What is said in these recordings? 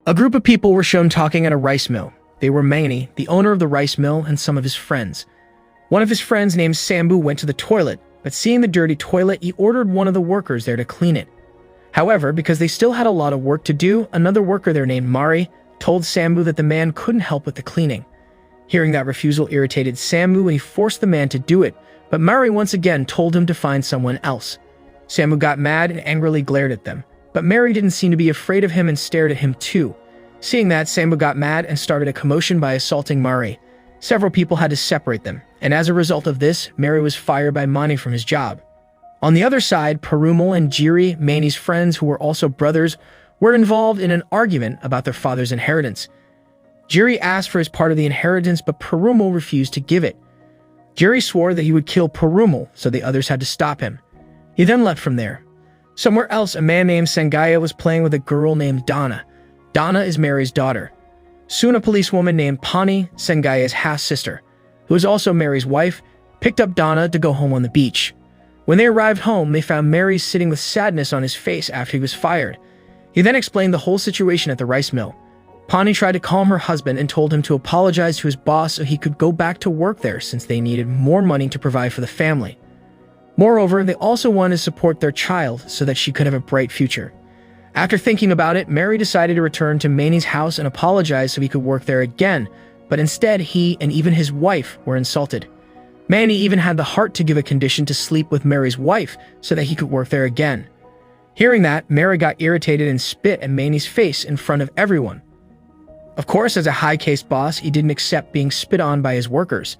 A group of people were shown talking at a rice mill. They were Manny, the owner of the rice mill, and some of his friends. One of his friends named Sambu went to the toilet, but seeing the dirty toilet, he ordered one of the workers there to clean it. However, because they still had a lot of work to do, another worker there named Mari told Sambu that the man couldn't help with the cleaning. Hearing that refusal irritated Sambu and he forced the man to do it, but Mari once again told him to find someone else. Sambu got mad and angrily glared at them, but Mari didn't seem to be afraid of him and stared at him too. Seeing that, Sambu got mad and started a commotion by assaulting Mari. Several people had to separate them, and as a result of this, Mari was fired by Mani from his job. On the other side, Perumal and Jiri, Mani's friends who were also brothers, were involved in an argument about their father's inheritance. Jiri asked for his part of the inheritance, but Perumal refused to give it. Jiri swore that he would kill Perumal, so the others had to stop him. He then left from there. Somewhere else, a man named Sangaya was playing with a girl named Donna. Donna is Mary's daughter. Soon a policewoman named Pani, Sangaya's half-sister, who was also Mary's wife, picked up Donna to go home on the beach. When they arrived home, they found Mary sitting with sadness on his face after he was fired. He then explained the whole situation at the rice mill. Pani tried to calm her husband and told him to apologize to his boss so he could go back to work there since they needed more money to provide for the family. Moreover, they also wanted to support their child so that she could have a bright future. After thinking about it, Mary decided to return to Mani's house and apologize so he could work there again, but instead he and even his wife were insulted. Mani even had the heart to give a condition to sleep with Mary's wife so that he could work there again. Hearing that, Mary got irritated and spit at Mani's face in front of everyone. Of course, as a high-caste boss, he didn't accept being spit on by his workers.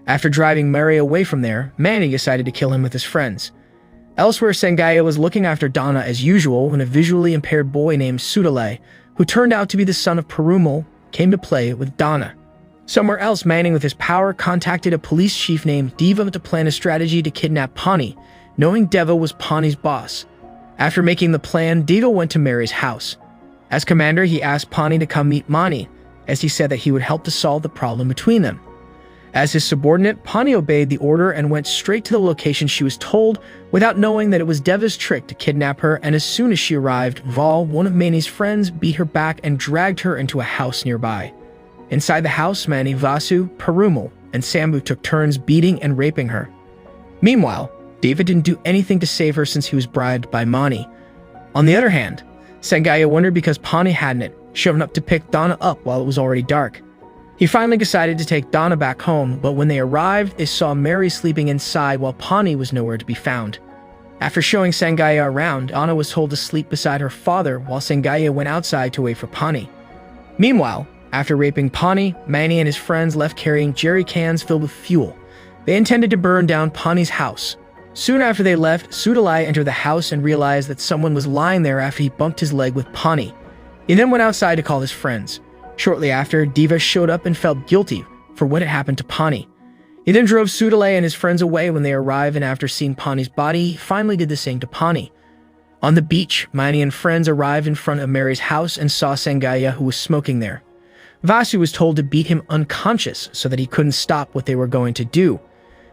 After driving Mary away from there, Mani decided to kill him with his friends. Elsewhere, Sangaya was looking after Donna as usual when a visually impaired boy named Sudalai, who turned out to be the son of Perumal, came to play with Donna. Somewhere else, Manning with his power contacted a police chief named Deva to plan a strategy to kidnap Pani, knowing Deva was Pani's boss. After making the plan, Deva went to Mary's house. As commander, he asked Pani to come meet Mani, as he said that he would help to solve the problem between them. As his subordinate, Pani obeyed the order and went straight to the location she was told, without knowing that it was Deva's trick to kidnap her, and as soon as she arrived, Val, one of Mani's friends, beat her back and dragged her into a house nearby. Inside the house, Mani, Vasu, Perumal, and Sambu took turns beating and raping her. Meanwhile, Deva didn't do anything to save her since he was bribed by Mani. On the other hand, Sangaya wondered because Pani hadn't shown up to pick Donna up while it was already dark. He finally decided to take Donna back home, but when they arrived, they saw Mary sleeping inside while Pani was nowhere to be found. After showing Sangaya around, Donna was told to sleep beside her father while Sangaya went outside to wait for Pani. Meanwhile, after raping Pani, Mani and his friends left carrying jerry cans filled with fuel. They intended to burn down Pani's house. Soon after they left, Sudalai entered the house and realized that someone was lying there after he bumped his leg with Pani. He then went outside to call his friends. Shortly after, Deva showed up and felt guilty for what had happened to Pani. He then drove Sudalai and his friends away when they arrived, and after seeing Pani's body, he finally did the same to Pani. On the beach, Mani and friends arrived in front of Mary's house and saw Sangaya, who was smoking there. Vasu was told to beat him unconscious so that he couldn't stop what they were going to do.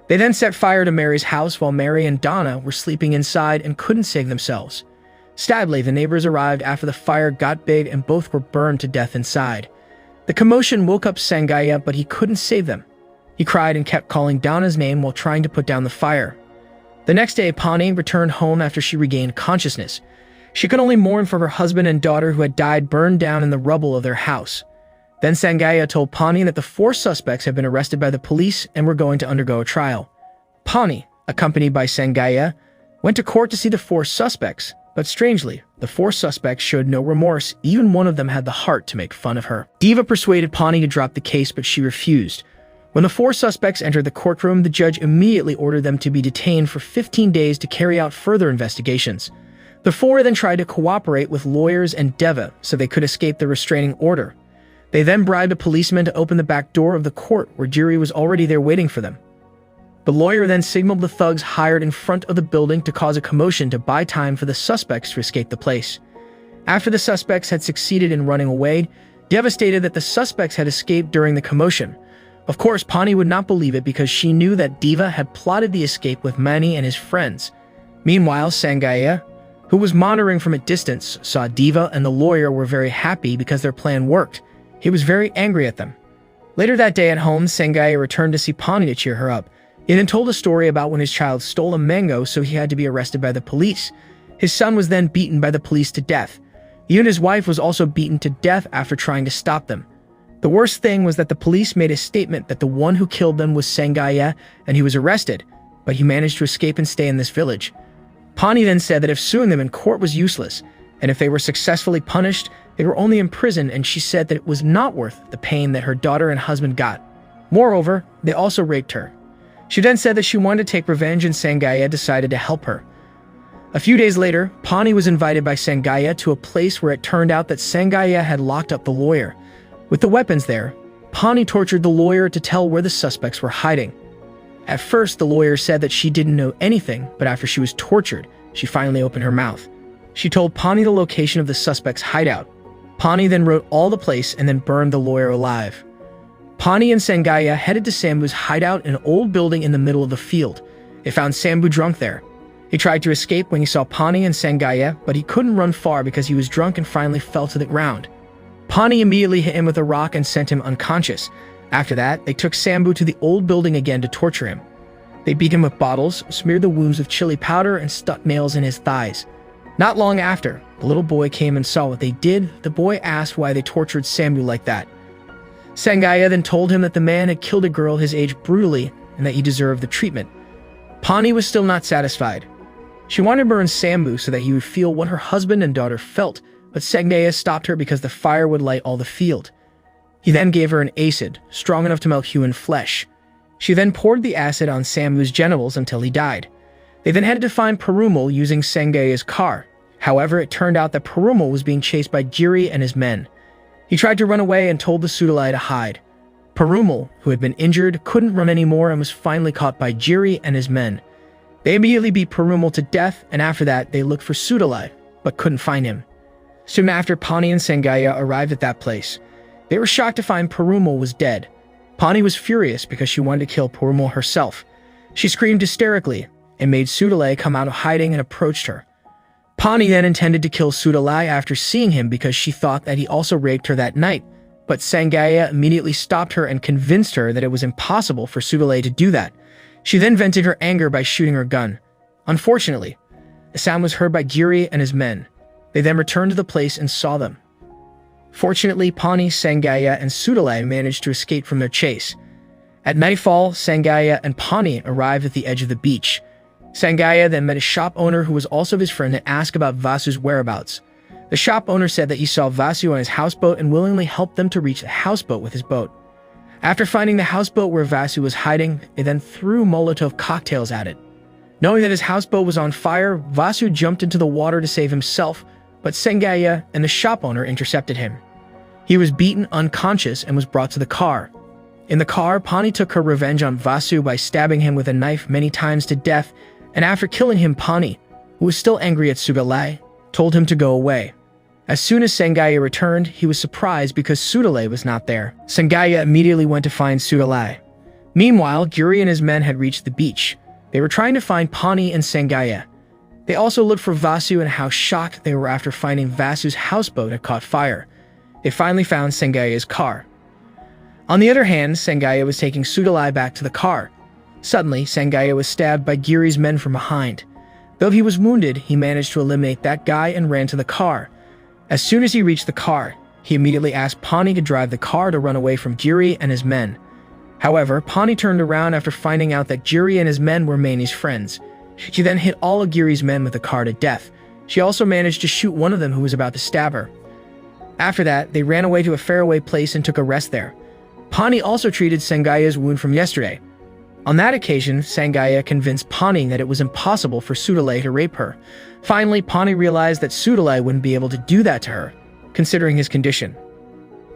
They then set fire to Mary's house while Mary and Donna were sleeping inside and couldn't save themselves. Sadly, the neighbors arrived after the fire got big and both were burned to death inside. The commotion woke up Sangaya, but he couldn't save them. He cried and kept calling Donna's name while trying to put down the fire. The next day, Pani returned home after she regained consciousness. She could only mourn for her husband and daughter who had died burned down in the rubble of their house. Then Sangaya told Pani that the 4 suspects had been arrested by the police and were going to undergo a trial. Pani, accompanied by Sangaya, went to court to see the 4 suspects, but strangely, the 4 suspects showed no remorse. Even one of them had the heart to make fun of her. Deva persuaded Pani to drop the case, but she refused. When the 4 suspects entered the courtroom, the judge immediately ordered them to be detained for 15 days to carry out further investigations. The 4 then tried to cooperate with lawyers and Deva so they could escape the restraining order. They then bribed a policeman to open the back door of the court where Jiri was already there waiting for them. The lawyer then signaled the thugs hired in front of the building to cause a commotion to buy time for the suspects to escape the place. After the suspects had succeeded in running away, Deva stated that the suspects had escaped during the commotion. Of course, Pani would not believe it because she knew that Deva had plotted the escape with Mani and his friends. Meanwhile, Sangaya, who was monitoring from a distance, saw Diva and the lawyer were very happy because their plan worked. He was very angry at them. Later that day at home, Sanjaya returned to see Pani to cheer her up. He then told a story about when his child stole a mango, so he had to be arrested by the police. His son was then beaten by the police to death. Even his wife was also beaten to death after trying to stop them. The worst thing was that the police made a statement that the one who killed them was Sanjaya and he was arrested, but he managed to escape and stay in this village. Pani then said that if suing them in court was useless, and if they were successfully punished, they were only in prison, and she said that it was not worth the pain that her daughter and husband got. Moreover, they also raped her. She then said that she wanted to take revenge and Sanjaya decided to help her. A few days later, Pani was invited by Sanjaya to a place where it turned out that Sanjaya had locked up the lawyer. With the weapons there, Pani tortured the lawyer to tell where the suspects were hiding. At first, the lawyer said that she didn't know anything, but after she was tortured, she finally opened her mouth. She told Pani the location of the suspect's hideout. Pani then wrote all the place and then burned the lawyer alive. Pani and Sanjaya headed to Sambu's hideout in an old building in the middle of the field. They found Sambu drunk there. He tried to escape when he saw Pani and Sanjaya, but he couldn't run far because he was drunk and finally fell to the ground. Pani immediately hit him with a rock and sent him unconscious. After that, they took Sambu to the old building again to torture him. They beat him with bottles, smeared the wounds with chili powder, and stuck nails in his thighs. Not long after, the little boy came and saw what they did. The boy asked why they tortured Sambu like that. Sanjaya then told him that the man had killed a girl his age brutally and that he deserved the treatment. Pani was still not satisfied. She wanted to burn Sambu so that he would feel what her husband and daughter felt, but Sanjaya stopped her because the fire would light all the field. He then gave her an acid, strong enough to melt human flesh. She then poured the acid on Sambu's genitals until he died. They then headed to find Perumal using Sanjaya's car. However, it turned out that Perumal was being chased by Giri and his men. He tried to run away and told the Sudalai to hide. Perumal, who had been injured, couldn't run anymore and was finally caught by Giri and his men. They immediately beat Perumal to death, and after that, they looked for Sudalai, but couldn't find him. Soon after, Pani and Sanjaya arrived at that place. They were shocked to find Perumal was dead. Pani was furious because she wanted to kill Perumal herself. She screamed hysterically and made Sudalai come out of hiding and approached her. Pani then intended to kill Sudalai after seeing him because she thought that he also raped her that night, but Sanjaya immediately stopped her and convinced her that it was impossible for Sudalai to do that. She then vented her anger by shooting her gun. Unfortunately, a sound was heard by Giri and his men. They then returned to the place and saw them. Fortunately, Pani, Sanjaya, and Sudalai managed to escape from their chase. At nightfall, Sanjaya and Pani arrived at the edge of the beach. Sanjaya then met a shop owner who was also his friend and asked about Vasu's whereabouts. The shop owner said that he saw Vasu on his houseboat and willingly helped them to reach the houseboat with his boat. After finding the houseboat where Vasu was hiding, they then threw Molotov cocktails at it. Knowing that his houseboat was on fire, Vasu jumped into the water to save himself, but Sanjaya and the shop owner intercepted him. He was beaten unconscious and was brought to the car. In the car, Pani took her revenge on Vasu by stabbing him with a knife many times to death, and after killing him, Pani, who was still angry at Sudalai, told him to go away. As soon as Sanjaya returned, he was surprised because Sudalai was not there. Sanjaya immediately went to find Sudalai. Meanwhile, Giri and his men had reached the beach. They were trying to find Pani and Sanjaya. They also looked for Vasu and how shocked they were after finding Vasu's houseboat had caught fire. They finally found Sanjaya's car. On the other hand, Sanjaya was taking Sudalai back to the car. Suddenly, Sanjaya was stabbed by Giri's men from behind. Though he was wounded, he managed to eliminate that guy and ran to the car. As soon as he reached the car, he immediately asked Pani to drive the car to run away from Giri and his men. However, Pani turned around after finding out that Giri and his men were Mani's friends. She then hit all of Giri's men with the car to death. She also managed to shoot one of them who was about to stab her. After that, they ran away to a faraway place and took a rest there. Pani also treated Sanjaya's wound from yesterday. On that occasion, Sanjaya convinced Pani that it was impossible for Sudalai to rape her. Finally, Pani realized that Sudalai wouldn't be able to do that to her, considering his condition.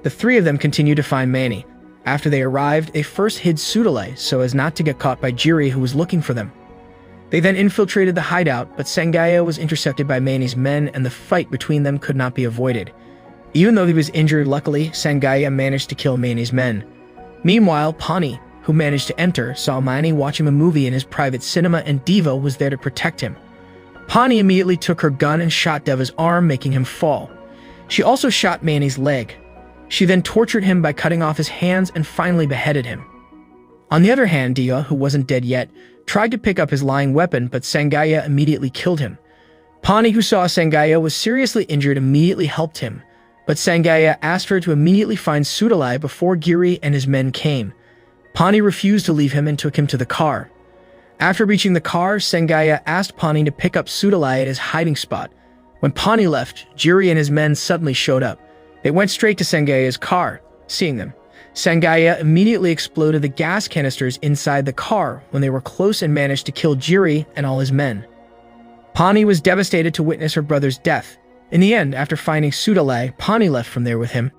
The three of them continued to find Mani. After they arrived, they first hid Sudalai so as not to get caught by Giri, who was looking for them. They then infiltrated the hideout, but Sanjaya was intercepted by Mani's men and the fight between them could not be avoided. Even though he was injured, luckily, Sanjaya managed to kill Mani's men. Meanwhile, Pani, who managed to enter, saw Mani watching a movie in his private cinema and Diva was there to protect him. Pani immediately took her gun and shot Deva's arm, making him fall. She also shot Manny's leg. She then tortured him by cutting off his hands and finally beheaded him. On the other hand, Dia, who wasn't dead yet, tried to pick up his lying weapon, but Sanghaya immediately killed him. Pani, who saw Sanghaya was seriously injured, immediately helped him, but Sanghaya asked her to immediately find Sudalai before Giri and his men came. Pani refused to leave him and took him to the car. After reaching the car, Sanghaya asked Pani to pick up Sudalai at his hiding spot. When Pani left, Giri and his men suddenly showed up. They went straight to Sanghaya's car. Seeing them, Sanghaya immediately exploded the gas canisters inside the car when they were close and managed to kill Giri and all his men. Pani was devastated to witness her brother's death. In the end, after finding Sudalai, Pani left from there with him.